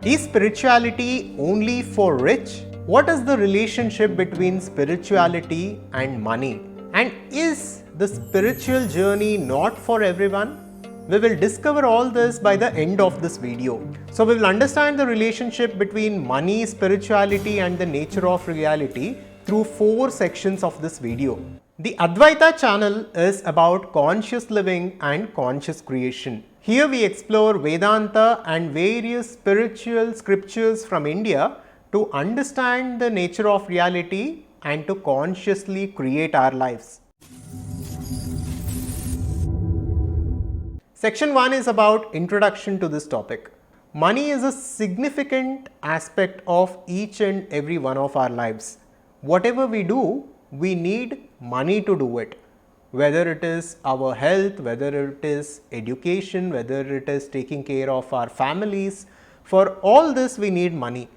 Is spirituality only for rich? What is the relationship between spirituality and money? And is the spiritual journey not for everyone? We will discover all this by the end of this video. So we will understand the relationship between money, spirituality and the nature of reality through 4 sections of this video. The Adhvaitha channel is about conscious living and conscious creation. Here we explore Vedanta and various spiritual scriptures from India to understand the nature of reality and to consciously create our lives. Section 1 is about introduction to this topic. Money is a significant aspect of each and every one of our lives. Whatever we do, we need money to do it. Whether it is our health, whether it is education, whether it is taking care of our families, for all this we need money.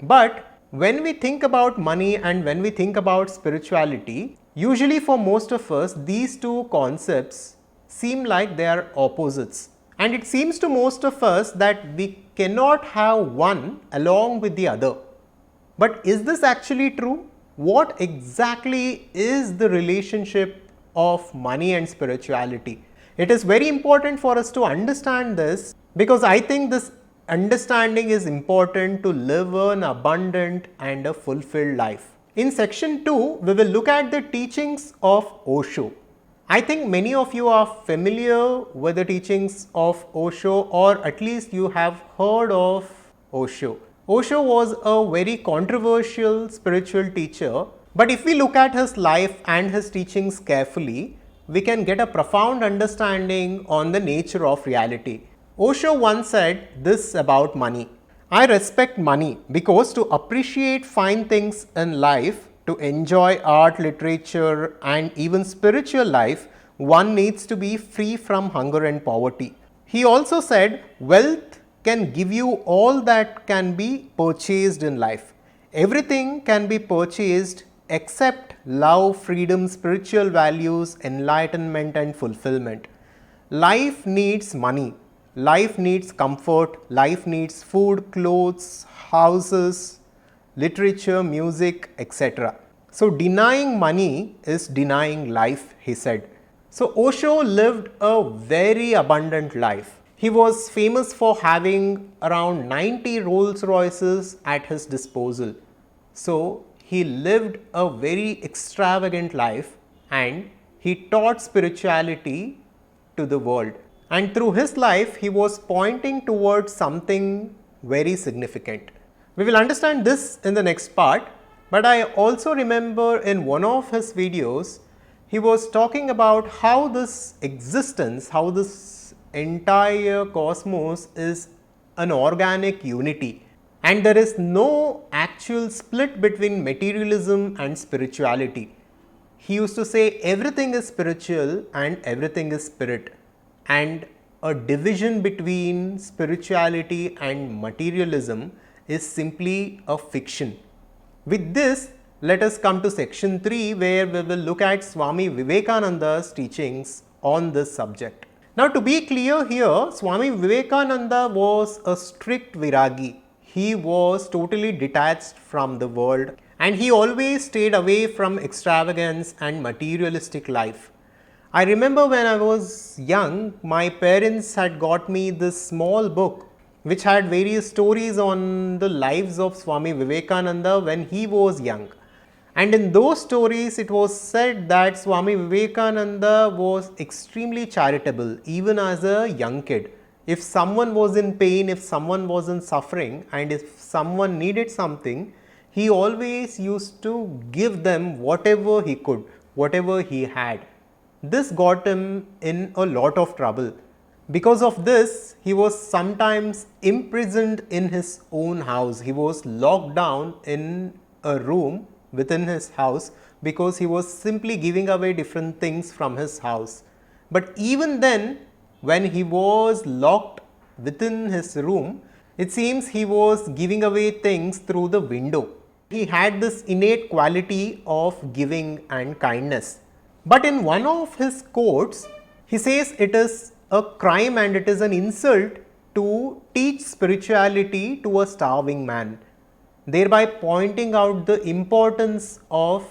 But when we think about money and when we think about spirituality, usually for most of us, these two concepts seem like they are opposites. And it seems to most of us that we cannot have one along with the other. But is this actually true? What exactly is the relationship of money and spirituality? It is very important for us to understand this because I think this understanding is important to live an abundant and a fulfilled life. In section 2, we will look at the teachings of Osho. I think many of you are familiar with the teachings of Osho, or at least you have heard of Osho. Osho was a very controversial spiritual teacher, but if we look at his life and his teachings carefully, we can get a profound understanding on the nature of reality. Osho once said this about money: I respect money because to appreciate fine things in life, to enjoy art, literature and even spiritual life, one needs to be free from hunger and poverty. He also said wealth can give you all that can be purchased in life. Everything can be purchased except love, freedom, spiritual values, enlightenment and fulfillment. Life needs money. Life needs comfort. Life needs food, clothes, houses, literature, music, etc. So denying money is denying life, he said. So Osho lived a very abundant life. He was famous for having around 90 Rolls Royces at his disposal. So he lived a very extravagant life and he taught spirituality to the world. And through his life, he was pointing towards something very significant. We will understand this in the next part, but I also remember in one of his videos, he was talking about how this existence, how this entire cosmos is an organic unity and there is no actual split between materialism and spirituality. He used to say everything is spiritual and everything is spirit, and a division between spirituality and materialism is simply a fiction. With this, let us come to section 3 where we will look at Swami Vivekananda's teachings on this subject. Now to be clear here, Swami Vivekananda was a strict Viragi. He was totally detached from the world and he always stayed away from extravagance and materialistic life. I remember when I was young, my parents had got me this small book which had various stories on the lives of Swami Vivekananda when he was young. And in those stories, it was said that Swami Vivekananda was extremely charitable even as a young kid. If someone was in pain, if someone was in suffering and if someone needed something, he always used to give them whatever he could, whatever he had. This got him in a lot of trouble. Because of this, he was sometimes imprisoned in his own house. He was locked down in a room within his house because he was simply giving away different things from his house. But even then, when he was locked within his room, it seems he was giving away things through the window. He had this innate quality of giving and kindness. But in one of his quotes, he says it is a crime and it is an insult to teach spirituality to a starving man, thereby pointing out the importance of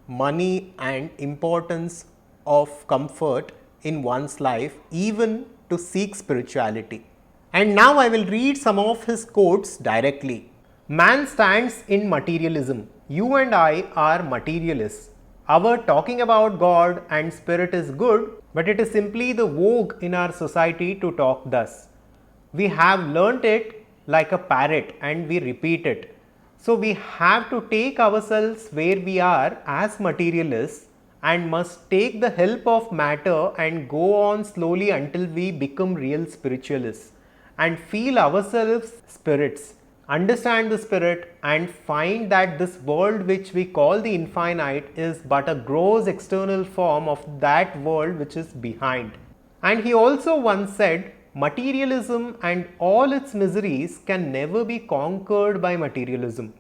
money and importance of comfort in one's life, even to seek spirituality. And now I will read some of his quotes directly. Man stands in materialism. You and I are materialists. Our talking about God and spirit is good, but it is simply the vogue in our society to talk thus. We have learnt it like a parrot and we repeat it. So we have to take ourselves where we are as materialists and must take the help of matter and go on slowly until we become real spiritualists and feel ourselves spirits, understand the spirit and find that this world which we call the infinite is but a gross external form of that world which is behind. And he also once said, materialism and all its miseries can never be conquered by materialism.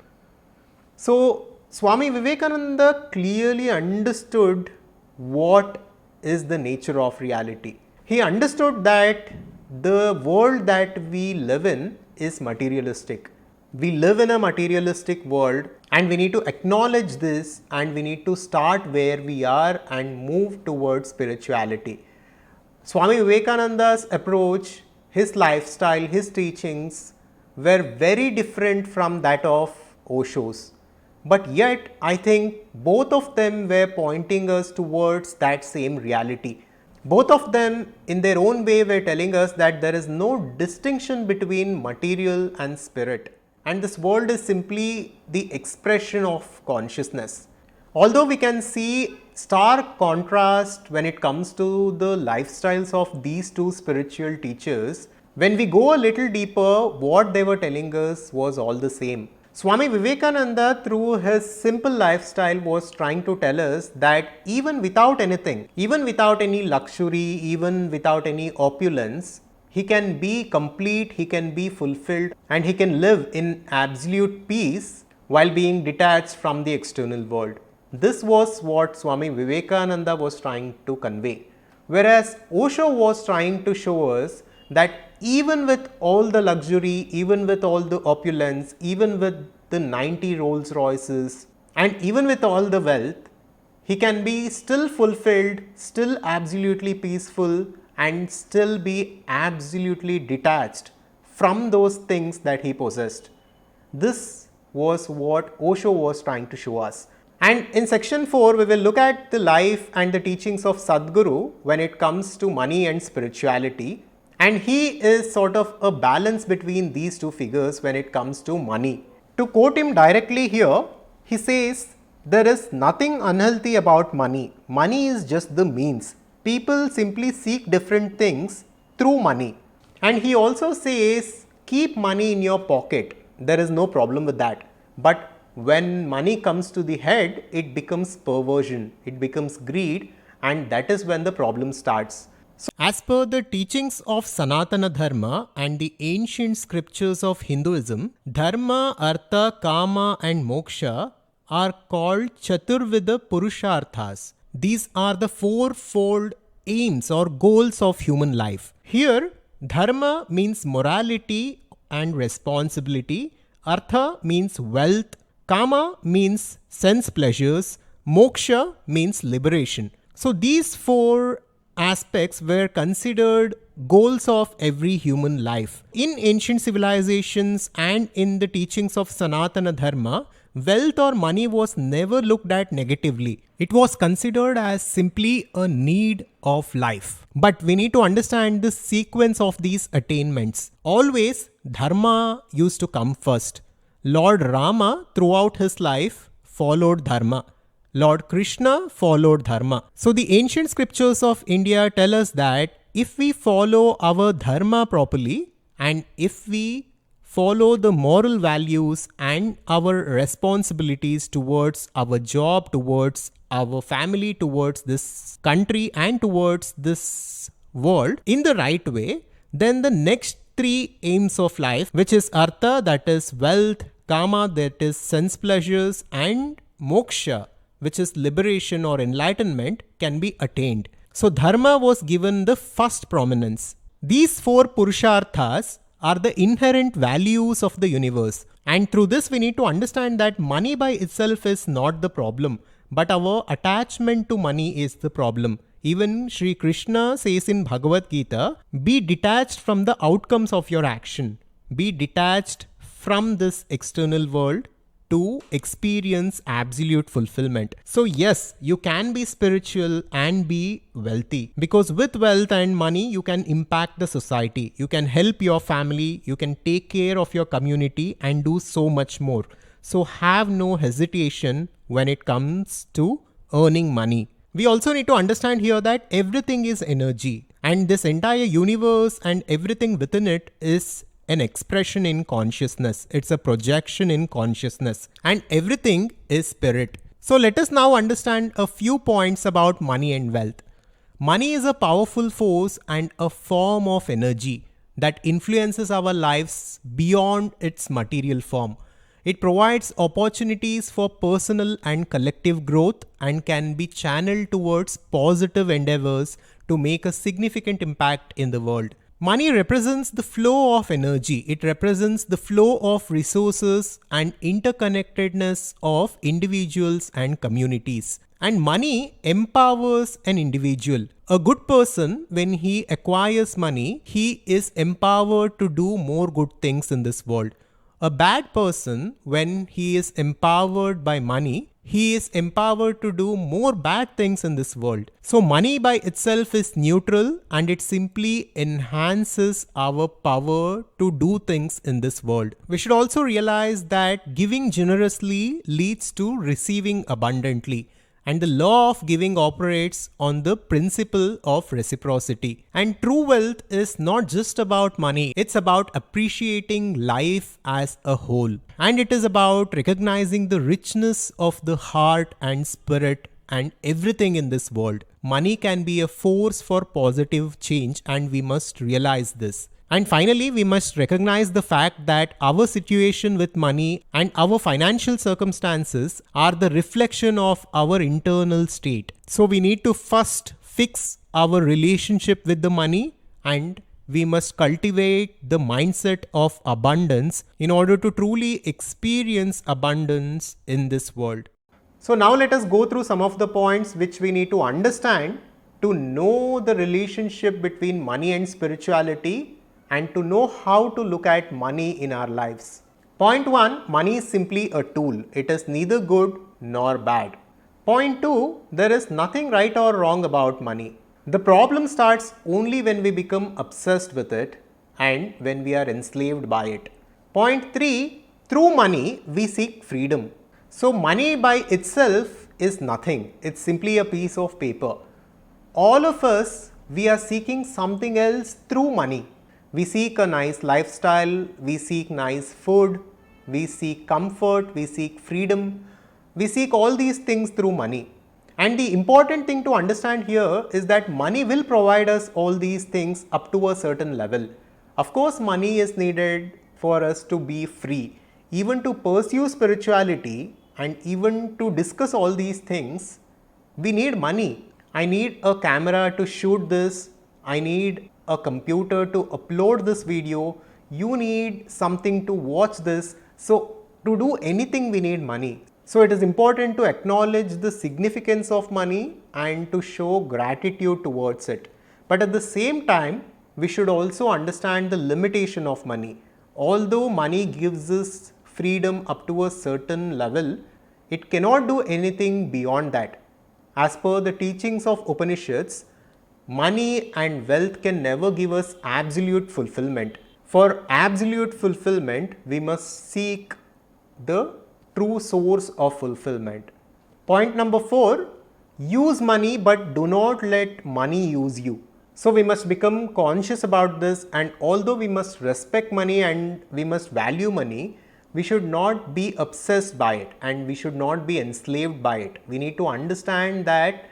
So, Swami Vivekananda clearly understood what is the nature of reality. He understood that the world that we live in is materialistic. We live in a materialistic world and we need to acknowledge this and we need to start where we are and move towards spirituality. Swami Vivekananda's approach, his lifestyle, his teachings were very different from that of Osho's. But yet, I think both of them were pointing us towards that same reality. Both of them, in their own way, were telling us that there is no distinction between material and spirit. And this world is simply the expression of consciousness. Although we can see stark contrast when it comes to the lifestyles of these two spiritual teachers, when we go a little deeper, what they were telling us was all the same. Swami Vivekananda, through his simple lifestyle, was trying to tell us that even without anything, even without any luxury, even without any opulence, he can be complete, he can be fulfilled, and he can live in absolute peace while being detached from the external world. This was what Swami Vivekananda was trying to convey. Whereas Osho was trying to show us that even with all the luxury, even with all the opulence, even with the 90 Rolls Royces, and even with all the wealth, he can be still fulfilled, still absolutely peaceful, and still be absolutely detached from those things that he possessed. This was what Osho was trying to show us. And in section 4, we will look at the life and the teachings of Sadhguru when it comes to money and spirituality. And he is sort of a balance between these two figures when it comes to money. To quote him directly here, he says, there is nothing unhealthy about money. Money is just the means. People simply seek different things through money. And he also says, keep money in your pocket. There is no problem with that. But when money comes to the head, it becomes perversion, it becomes greed, and that is when the problem starts. So, as per the teachings of Sanatana Dharma and the ancient scriptures of Hinduism, Dharma, Artha, Kama and Moksha are called Chaturvida Purusharthas. These are the fourfold aims or goals of human life. Here, Dharma means morality and responsibility, Artha means wealth, Kama means sense pleasures, Moksha means liberation. So these four aspects were considered goals of every human life. In ancient civilizations and in the teachings of Sanatana Dharma, wealth or money was never looked at negatively. It was considered as simply a need of life. But we need to understand the sequence of these attainments. Always Dharma used to come first. Lord Rama throughout his life followed Dharma. Lord Krishna followed Dharma. So the ancient scriptures of India tell us that if we follow our Dharma properly and if we follow the moral values and our responsibilities towards our job, towards our family, towards this country and towards this world in the right way, then the next three aims of life, which is Artha, that is wealth, Kama, that is sense pleasures, and Moksha, which is liberation or enlightenment, can be attained. So Dharma was given the first prominence. These four Purusharthas are the inherent values of the universe. And through this, we need to understand that money by itself is not the problem, but our attachment to money is the problem. Even Sri Krishna says in Bhagavad Gita, be detached from the outcomes of your action. Be detached from this external world to experience absolute fulfillment. So yes, you can be spiritual and be wealthy, because with wealth and money, you can impact the society, you can help your family, you can take care of your community and do so much more. So have no hesitation when it comes to earning money. We also need to understand here that everything is energy, and this entire universe and everything within it is an expression in consciousness. It's a projection in consciousness, and everything is spirit. So let us now understand a few points about money and wealth. Money is a powerful force and a form of energy that influences our lives beyond its material form. It provides opportunities for personal and collective growth and can be channeled towards positive endeavors to make a significant impact in the world. Money represents the flow of energy. It represents the flow of resources and interconnectedness of individuals and communities. And money empowers an individual. A good person, when he acquires money, he is empowered to do more good things in this world. A bad person, when he is empowered by money, he is empowered to do more bad things in this world. So money by itself is neutral, and it simply enhances our power to do things in this world. We should also realize that giving generously leads to receiving abundantly. And the law of giving operates on the principle of reciprocity. And true wealth is not just about money, it's about appreciating life as a whole. And it is about recognizing the richness of the heart and spirit and everything in this world. Money can be a force for positive change, and we must realize this. And finally, we must recognize the fact that our situation with money and our financial circumstances are the reflection of our internal state. So we need to first fix our relationship with the money, and we must cultivate the mindset of abundance in order to truly experience abundance in this world. So now let us go through some of the points which we need to understand to know the relationship between money and spirituality, and to know how to look at money in our lives. Point 1, money is simply a tool. It is neither good nor bad. Point 2, there is nothing right or wrong about money. The problem starts only when we become obsessed with it and when we are enslaved by it. Point 3, through money we seek freedom. So money by itself is nothing. It's simply a piece of paper. All of us, we are seeking something else through money. We seek a nice lifestyle, we seek nice food, we seek comfort, we seek freedom, we seek all these things through money. And the important thing to understand here is that money will provide us all these things up to a certain level. Of course, money is needed for us to be free. Even to pursue spirituality and even to discuss all these things, we need money. I need a camera to shoot this, I need a computer to upload this video, you need something to watch this. So to do anything we need money. So it is important to acknowledge the significance of money and to show gratitude towards it. But at the same time, we should also understand the limitation of money. Although money gives us freedom up to a certain level, it cannot do anything beyond that. As per the teachings of Upanishads, money and wealth can never give us absolute fulfillment. For absolute fulfillment, we must seek the true source of fulfillment. Point number 4, use money but do not let money use you. So we must become conscious about this, and although we must respect money and we must value money, we should not be obsessed by it and we should not be enslaved by it. We need to understand that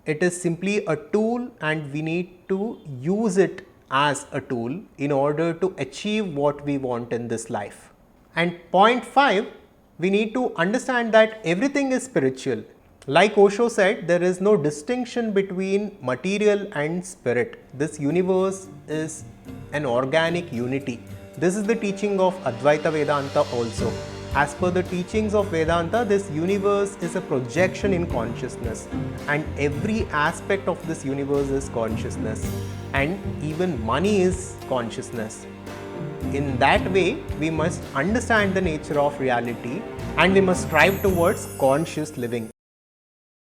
it is simply a tool and we need to use it as a tool in order to achieve what we want in this life. And point 5, we need to understand that everything is spiritual. Like Osho said, there is no distinction between material and spirit. This universe is an organic unity. This is the teaching of Advaitha Vedanta also. As per the teachings of Vedanta, this universe is a projection in consciousness, and every aspect of this universe is consciousness, and even money is consciousness. In that way, we must understand the nature of reality and we must strive towards conscious living.